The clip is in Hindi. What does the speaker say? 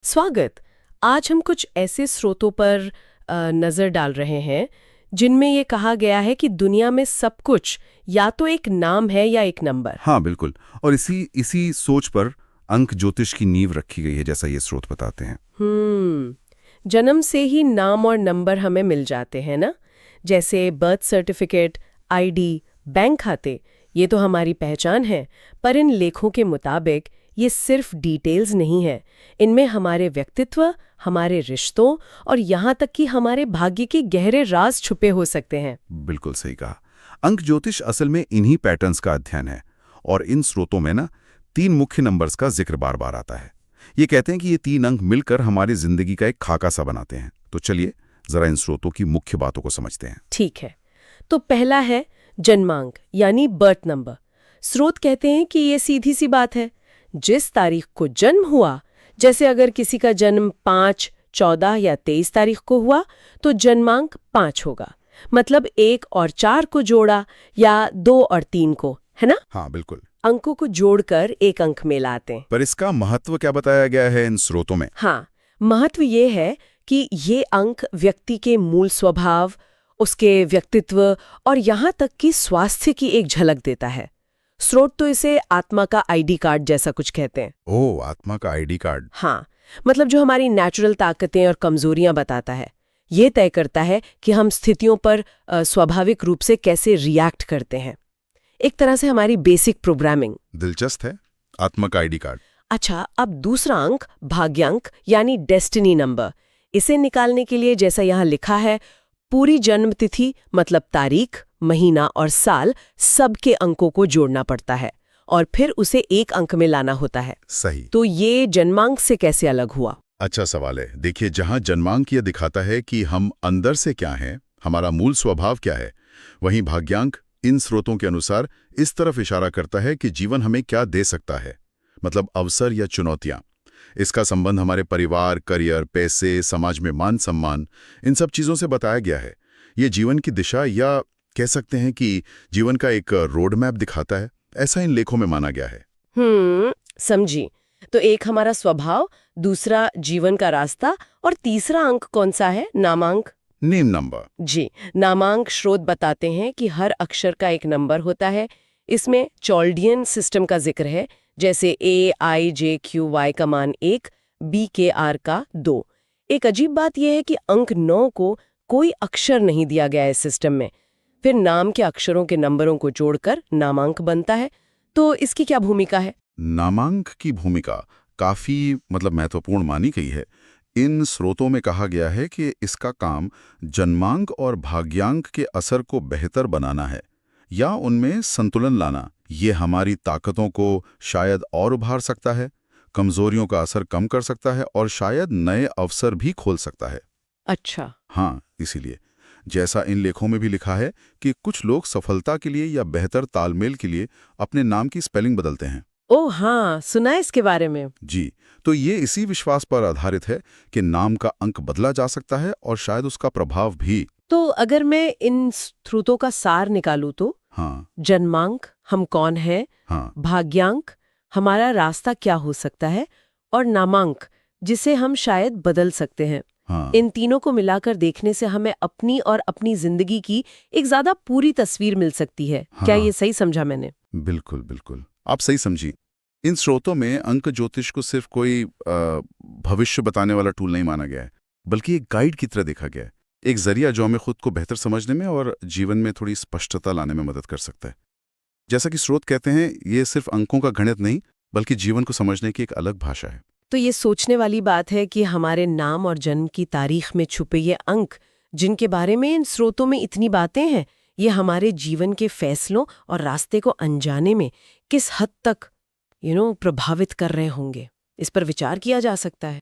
स्वागत। आज हम कुछ ऐसे स्रोतों पर नज़र डाल रहे हैं जिनमें ये कहा गया है कि दुनिया में सब कुछ या तो एक नाम है या एक नंबर। हाँ बिल्कुल। और इसी इसी सोच पर अंक ज्योतिष की नींव रखी गई है, जैसा ये स्रोत बताते हैं। जन्म से ही नाम और नंबर हमें मिल जाते हैं ना, जैसे बर्थ सर्टिफिकेट, आईडी, बैंक खाते। ये तो हमारी पहचान है। पर इन लेखों के मुताबिक ये सिर्फ डिटेल्स नहीं है। इनमें हमारे व्यक्तित्व, हमारे रिश्तों और यहाँ तक कि हमारे भाग्य के गहरे राज छुपे हो सकते हैं। बिल्कुल सही कहा। अंक ज्योतिष असल में इन्हीं पैटर्न्स का अध्ययन है। और इन स्रोतों में ना 3 मुख्य नंबर्स का जिक्र बार बार आता है। ये कहते हैं कि ये 3 अंक मिलकर हमारी जिंदगी का एक खाका सा बनाते हैं। तो चलिए जरा इन स्रोतों की मुख्य बातों को समझते हैं। ठीक है, तो पहला है जन्मांक यानी बर्थ नंबर। स्रोत कहते हैं कि ये सीधी सी बात है। जिस तारीख को जन्म हुआ, जैसे अगर किसी का जन्म 5, 14 या 23 तारीख को हुआ तो जन्मांक 5 होगा। मतलब 1 और 4 को जोड़ा या 2 और 3 को, है ना? हाँ बिल्कुल। अंकों को जोड़कर एक अंक में लाते हैं। पर इसका महत्व क्या बताया गया है इन स्रोतों में? हाँ, महत्व ये है कि ये अंक व्यक्ति के मूल स्वभाव, उसके व्यक्तित्व और यहाँ तक कि स्वास्थ्य की एक झलक देता है। स्रोत तो इसे आत्मा का आईडी कार्ड जैसा कुछ कहते हैं। ओह, आत्मा का आईडी कार्ड। हाँ, मतलब जो हमारी नेचुरल ताकतें और कमजोरियां बताता है। ये तय करता है कि हम स्थितियों पर स्वाभाविक रूप से कैसे रिएक्ट करते हैं। एक तरह से हमारी बेसिक प्रोग्रामिंग। दिलचस्प है, आत्मा का आईडी कार्ड। अच्छा, अब दूसरा अंक भाग्यांक यानी डेस्टिनी नंबर। इसे निकालने के लिए जैसा यहाँ लिखा है, पूरी जन्म तिथि मतलब तारीख, महीना और साल सबके अंकों को जोड़ना पड़ता है और फिर उसे एक अंक में लाना होता है। सही। तो ये जन्मांक से कैसे अलग हुआ? अच्छा सवाल है। देखिए, जहां जन्मांक ये दिखाता है कि हम अंदर से क्या हैं, हमारा मूल स्वभाव क्या है, वहीं भाग्यांक इन स्रोतों के अनुसार इस तरफ इशारा करता है कि जीवन हमें क्या दे सकता है, मतलब अवसर या चुनौतियां। इसका संबंध हमारे परिवार, करियर, पैसे, समाज में मान सम्मान, इन सब चीजों से बताया गया है। ये जीवन की दिशा या कह सकते हैं कि जीवन का एक रोड मैप दिखाता है, ऐसा इन लेखों में माना गया है। समझी। तो एक हमारा स्वभाव, दूसरा जीवन का रास्ता और तीसरा अंक कौन सा है? नामांक। Name number. जी, नामांक स्रोत बताते हैं कि हर अक्षर का एक नंबर होता है। इसमें चॉल्डियन सिस्टम का जिक्र है, जैसे AIJQY का मान 1, BKR का 2। एक अजीब बात यह है कि अंक 9 को कोई अक्षर नहीं दिया गया है सिस्टम में। फिर नाम के अक्षरों के नंबरों को जोड़कर नामांक बनता है। तो इसकी क्या भूमिका है? नामांक की भूमिका काफी महत्वपूर्ण मानी गई है। इन स्रोतों में कहा गया है कि इसका काम जन्मांक और भाग्यांक के असर को बेहतर बनाना है या उनमें संतुलन लाना। ये हमारी ताकतों को शायद और उभार सकता है, कमजोरियों का असर कम कर सकता है और शायद नए अवसर भी खोल सकता है। अच्छा। हाँ, इसीलिए जैसा इन लेखों में भी लिखा है कि कुछ लोग सफलता के लिए या बेहतर तालमेल के लिए अपने नाम की स्पेलिंग बदलते हैं। ओह हाँ, सुना है इसके बारे में। जी, तो ये इसी विश्वास पर आधारित है कि नाम का अंक बदला जा सकता है और शायद उसका प्रभाव भी। तो अगर मैं इन स्रोतों का सार निकालूं तो हाँ। जन्मांक, हम कौन है, हाँ। भाग्यांक, हमारा रास्ता क्या हो सकता है, और नामांक, जिसे हम शायद बदल सकते हैं। हाँ। इन तीनों को मिलाकर देखने से हमें अपनी और अपनी जिंदगी की एक ज्यादा पूरी तस्वीर मिल सकती है। हाँ। क्या ये सही समझा मैंने? बिल्कुल बिल्कुल, आप सही समझी। इन स्रोतों में अंक ज्योतिष को सिर्फ कोई भविष्य बताने वाला टूल नहीं माना गया है, बल्कि एक गाइड की तरह देखा गया है। एक जरिया जो हमें खुद को बेहतर समझने में और जीवन में थोड़ी स्पष्टता लाने में मदद कर सकता है। जैसा कि स्रोत कहते हैं, ये सिर्फ अंकों का गणित नहीं, बल्कि जीवन को समझने की एक अलग भाषा है। तो ये सोचने वाली बात है कि हमारे नाम और जन्म की तारीख में छुपे ये अंक, जिनके बारे में इन स्रोतों में इतनी बातें हैं, ये हमारे जीवन के फैसलों और रास्ते को अनजाने में किस हद तक प्रभावित कर रहे होंगे। इस पर विचार किया जा सकता है।